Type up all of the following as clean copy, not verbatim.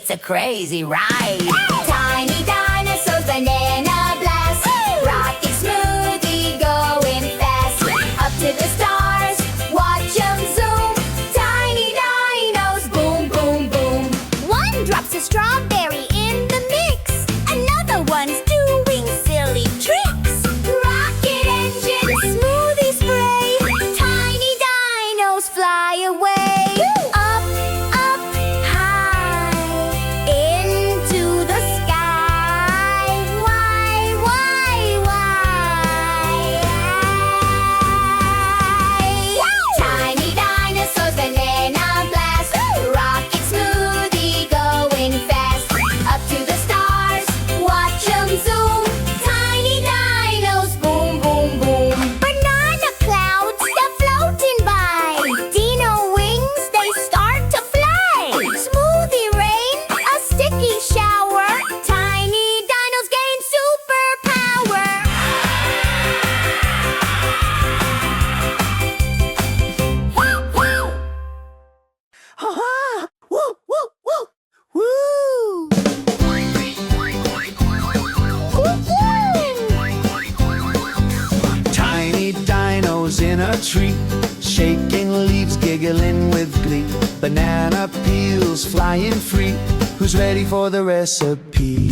it's a crazy ride. Tiny dinosaurs, banana blast. Rocket smoothie going fast. Up to the stars, watch 'em zoom. Tiny dinos, boom, boom, boom. One drops a strawberry in the mix. Another one's doing silly tricks. Rocket engine, smoothie spray. Tiny dinos fly away. Up, up, high, into the sky. Why, why, why? Tiny dinosaurs, banana blast. Rocket smoothie going fast. Up to the stars, watch 'em zoom. Tiny dinos, boom, boom, boom. Banana clouds, they're floating by. Dino wings, they start to fly. Smoothie rain, a sticky shower. Tiny dinos gain superpower. Ha-ha! Woo, woo, woo! Woo! Tiny dinos in a tree, shaking leaves, giggling with glee. Banana peels flying free. Who's ready for the recipe?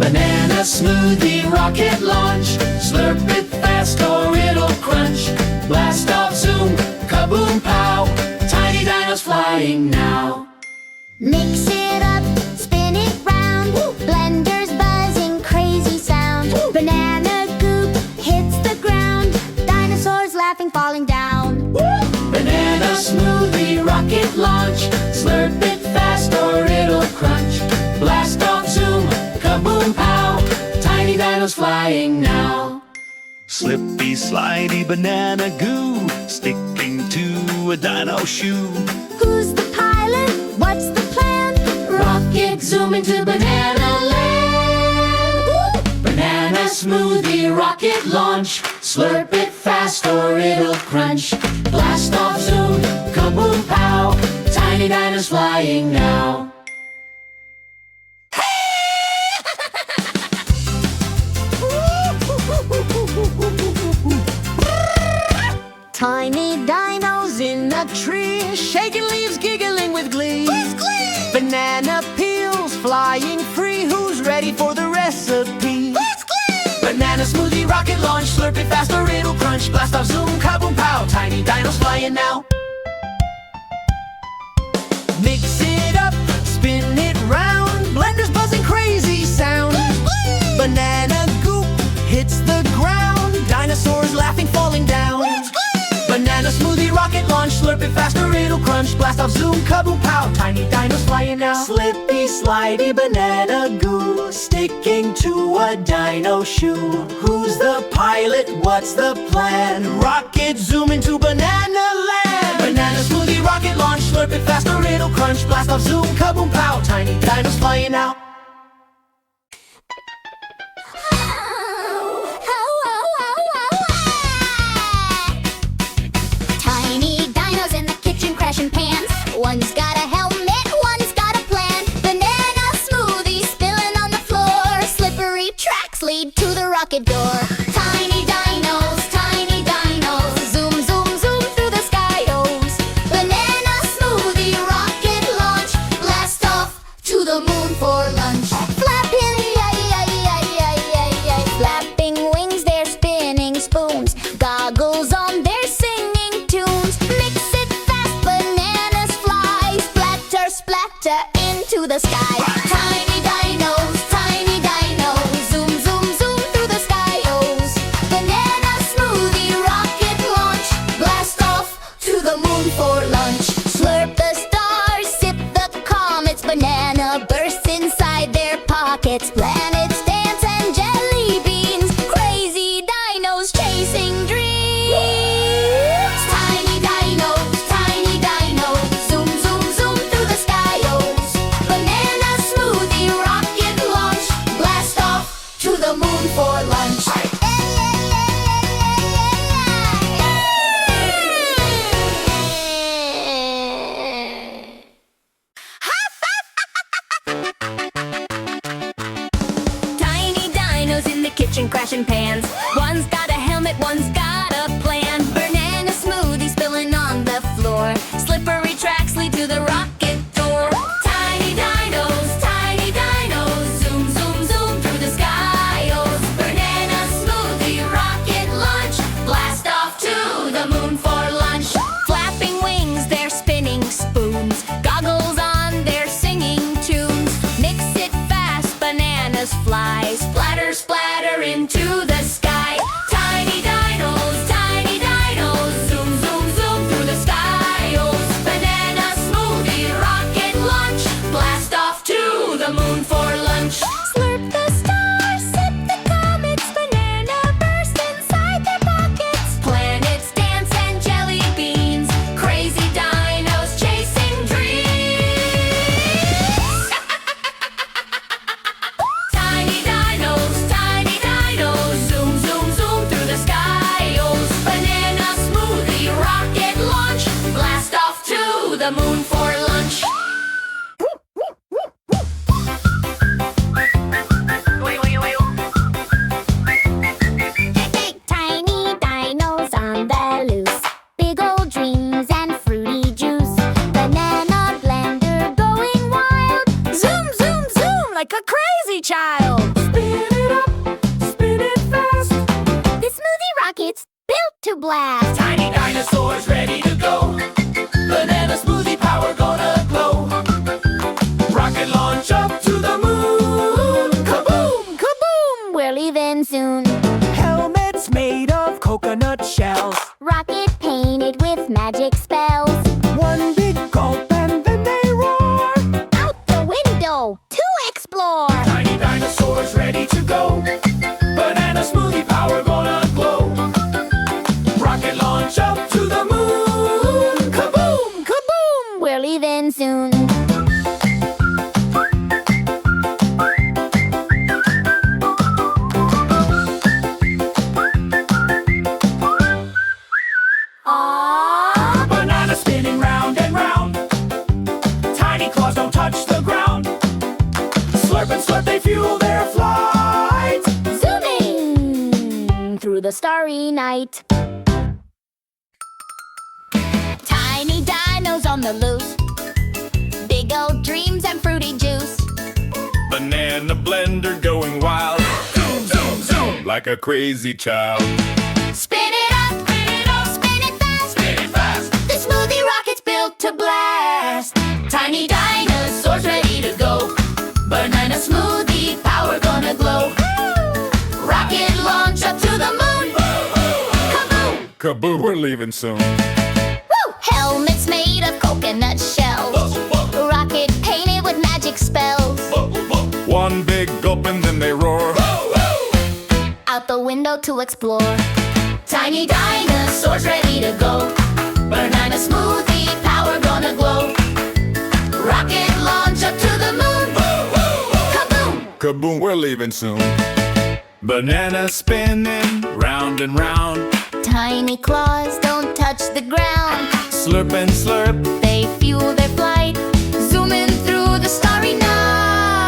Banana smoothie rocket launch. Slurp it fast or it'll crunch. Blast off, zoom, kaboom, pow. Tiny dinos flying now. Mix it up, spin it round. Blenders buzzing, crazy sound. Banana goop hits the ground. Dinosaurs laughing, falling down. Banana smoothie rocket launch. Slurp it fast or it'll crunch. Blast off, zoom, kaboom, pow. Tiny dinos flying now. Slippy, slidey banana goo, sticking to a dino shoe. Who's the pilot? What's the plan? Rocket zooming to banana land. Banana smoothie rocket launch. Slurp it fast or it'll crunch. Blast off, zoom, kaboom, pow. Tiny dinos flying now. Tiny dinos in a tree, shaking leaves, giggling with glee. Banana peels flying free. Who's ready for the recipe? Banana smoothie rocket launch. Slurp it fast or it'll crunch. Blast off, zoom, kaboom, pow. Tiny dinos flying now. Mix it up, spin it round. Blenders buzzing, crazy sound. Banana goop hits the ground. Dinosaurs laughing, falling down. Banana smoothie rocket launch. Slurp it fast or it'll crunch. Blast off, zoom, kaboom, pow. Tiny dinos flying now. Slippy, slidey banana goo, sticking to a dino shoe. Who's the pilot? What's the plan? Rocket zoom into banana land. Banana smoothie rocket launch. Slurp it fast or it'll crunch. Blast off, zoom, kaboom, pow. Tiny dinos flying now. Tiny dinos in the kitchen crashing pans. One's got a helmet, one's got a plan. Banana smoothie spilling on the floor. Slippery tracks lead to the rocket door. Tiny dinos, zoom, zoom, zoom through the skyos. Banana smoothie rocket launch. Blast off to the moon for lunch. Flapping, flapping wings, they're spinning spoons. Goggles on, they're singing tunes. Mix it fast, bananas fly. Splatter, splatter into the sky. Tiny dinos, zoom, zoom, zoom through the skyos. Banana smoothie rocket launch. Blast off to the moon for lunch. Slurp the stars, sip the comets. Banana bursts inside their pockets. Planets dance and jelly beans. Crazy dinos chasing dreams. Tiny dinos, zoom, zoom, zoom through the skyos. Banana smoothie rocket launch. Blast off to the moon for lunch. kitchen crashing pans. One's got a helmet, one's got a plan. Banana smoothie spilling on the floor. Slippery tracks lead to the rocket door. Tiny dinos, zoom, zoom, zoom through the skies. Banana smoothie, rocket launch, blast off to the moon for lunch. Flapping wings, they're spinning spoons. Goggles on, they're singing tunes. Mix it fast, bananas fly. Splatter, splatter into the sky. Tiny dinos, zoom, zoom, zoom through the skies. Banana smoothie, rocket launch, blast off to the moon for lunch. Slurp the stars, sip the comets. Banana burst inside their pockets. Planets dance and jelly beans. Crazy dinos chasing dreams. Tiny dinos, zoom, zoom, zoom through the skies. Banana smoothie, rocket launch, blast off to the moon for lunch. Tiny dinos on the loose. Big old dreams and fruity juice. Banana blender going wild. Zoom, zoom, zoom like a crazy child. Spin it up, spin it fast. The smoothie rocket's built to blast. Tiny dinosaurs ready to go. Banana smoothie power gonna glow. Rocket launch up to the moon. Kaboom! Kaboom! We're leaving soon. Helmets made of coconut shells. Rocket painted with magic spells. One big gulp and then they roar. Out the window to explore. Tiny dinosaurs ready to go. Banana smoothie power gonna glow. Rocket launch up to the moon. Kaboom! Kaboom! We're leaving soon. Aww. Banana spinning round and round. Tiny claws don't touch the ground. Slurp and slurp, they fuel their flight. Zooming through the starry night. Tiny dinos on the loose. Big old dreams and fruity juice. Banana blender going wild. Zoom, zoom, zoom, like a crazy child. Spin it up, spin it fast. Spin it fast. The smoothie rocket's built to blast. Tiny dinosaurs ready to go. Banana smoothie power gonna glow. Rocket launch up to the moon. Kaboom! Kaboom, we're leaving soon. Woo! Helmets made of coconut shells. Rocket painted with magic spells. One big gulp and then they roar. Out the window to explore. Tiny dinosaurs ready to go. Banana smoothie power gonna glow. Rocket launch up to the moon. Kaboom! Kaboom, we're leaving soon. Banana spinning round and round. Tiny claws don't touch the ground. Slurp and slurp, They fuel their flight. Zooming through the starry night.